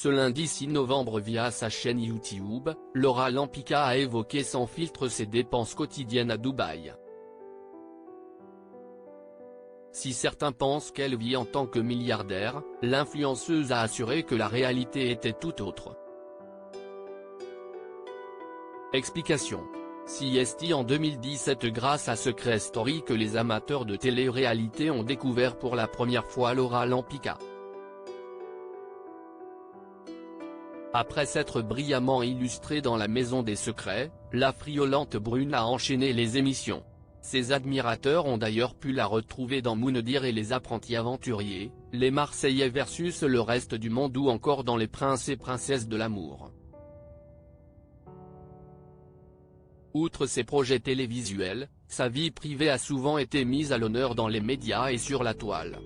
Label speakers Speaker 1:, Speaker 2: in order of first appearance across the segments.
Speaker 1: Ce lundi 6 novembre via sa chaîne YouTube, Laura Lampica a évoqué sans filtre ses dépenses quotidiennes à Dubaï. Si certains pensent qu'elle vit en tant que milliardaire, l'influenceuse a assuré que la réalité était tout autre. Explication. CST en 2017. Grâce à Secret Story que les amateurs de télé-réalité ont découvert pour la première fois Laura Lampica. Après s'être brillamment illustrée dans La Maison des Secrets, la friolante brune a enchaîné les émissions. Ses admirateurs ont d'ailleurs pu la retrouver dans Moundir et Les Apprentis Aventuriers, Les Marseillais versus le reste du monde ou encore dans Les Princes et Princesses de l'amour. Outre ses projets télévisuels, sa vie privée a souvent été mise à l'honneur dans les médias et sur la toile.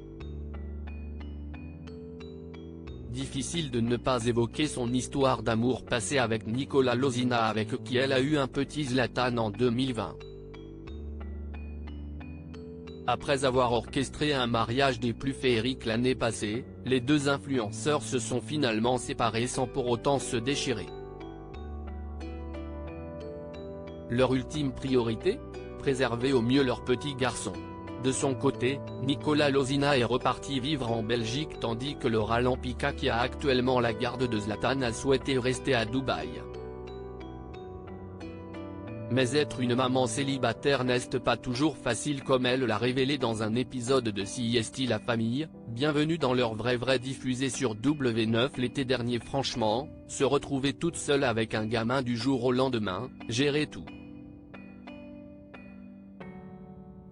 Speaker 1: Difficile de ne pas évoquer son histoire d'amour passée avec Nicolas Lozina, avec qui elle a eu un petit Zlatan en 2020. Après avoir orchestré un mariage des plus féeriques l'année passée, les deux influenceurs se sont finalement séparés sans pour autant se déchirer. Leur ultime priorité ? Préserver au mieux leur petit garçon. De son côté, Nicolas Lozina est reparti vivre en Belgique tandis que Laura Lampica, qui a actuellement la garde de Zlatan, a souhaité rester à Dubaï. Mais être une maman célibataire n'est pas toujours facile, comme elle l'a révélé dans un épisode de CST La Famille, Bienvenue dans leur vrai diffusé sur W9 l'été dernier. Franchement, se retrouver toute seule avec un gamin du jour au lendemain, gérer tout.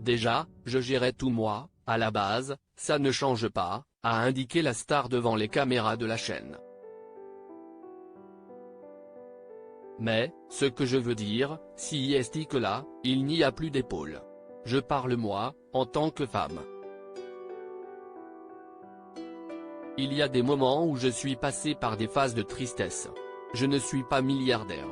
Speaker 1: Déjà, je gérais tout moi, à la base, ça ne change pas, a indiqué la star devant les caméras de la chaîne. Mais, ce que je veux dire, si est que là, il n'y a plus d'épaule. Je parle moi, en tant que femme. Il y a des moments où je suis passé par des phases de tristesse. Je ne suis pas milliardaire.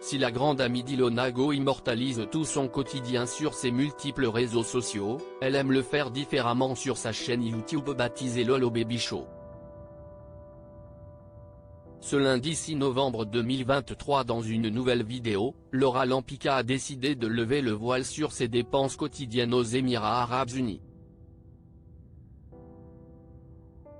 Speaker 1: Si la grande amie d'Ilona Go immortalise tout son quotidien sur ses multiples réseaux sociaux, elle aime le faire différemment sur sa chaîne YouTube baptisée Lolo Baby Show. Ce lundi 6 novembre 2023, dans une nouvelle vidéo, Laura Lampica a décidé de lever le voile sur ses dépenses quotidiennes aux Émirats Arabes Unis.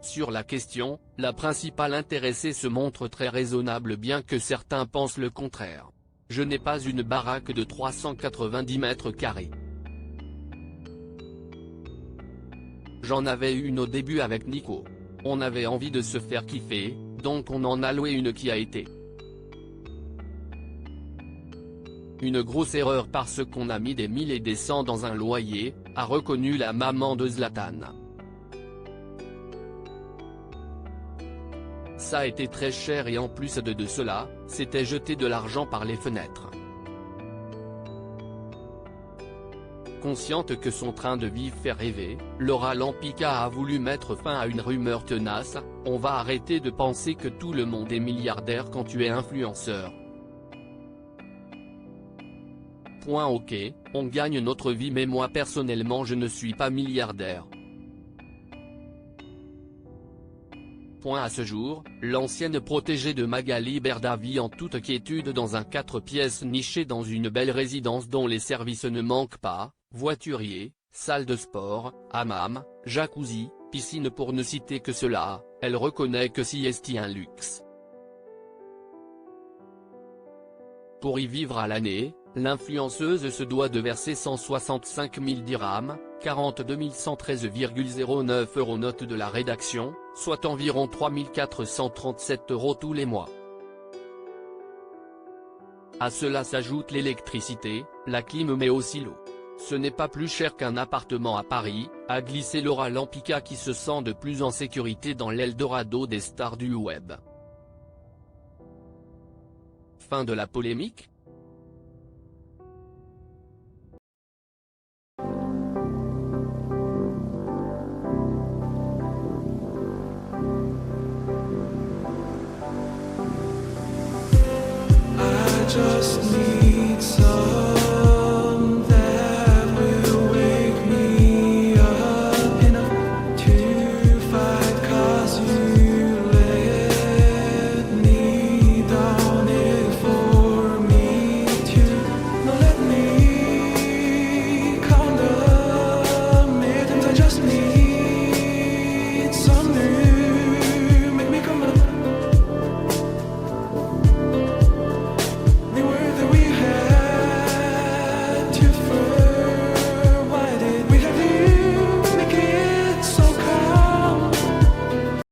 Speaker 1: Sur la question, la principale intéressée se montre très raisonnable, bien que certains pensent le contraire. Je n'ai pas une baraque de 390 mètres carrés. J'en avais une au début avec Nico. On avait envie de se faire kiffer, donc on en a loué une qui a été une grosse erreur parce qu'on a mis des 1000 et des 100 dans un loyer, a reconnu la maman de Zlatan. Ça a été très cher et en plus de cela, c'était jeter de l'argent par les fenêtres. Consciente que son train de vie fait rêver, Laura Lampica a voulu mettre fin à une rumeur tenace: on va arrêter de penser que tout le monde est milliardaire quand tu es influenceur. Point. Ok, on gagne notre vie, mais moi personnellement je ne suis pas milliardaire. Point. À ce jour, l'ancienne protégée de Magali Berda vit en toute quiétude dans un 4 pièces niché dans une belle résidence dont les services ne manquent pas: voiturier, salle de sport, hammam, jacuzzi, piscine pour ne citer que cela. Elle reconnaît que c'est un luxe. Pour y vivre à l'année, l'influenceuse se doit de verser 165 000 dirhams, 42 113,09 €, note de la rédaction, soit environ 3 437 € tous les mois. À cela s'ajoute l'électricité, la clim mais aussi l'eau. Ce n'est pas plus cher qu'un appartement à Paris, a glissé Laura Lampica, qui se sent de plus en sécurité dans l'Eldorado des stars du web. Fin de la polémique.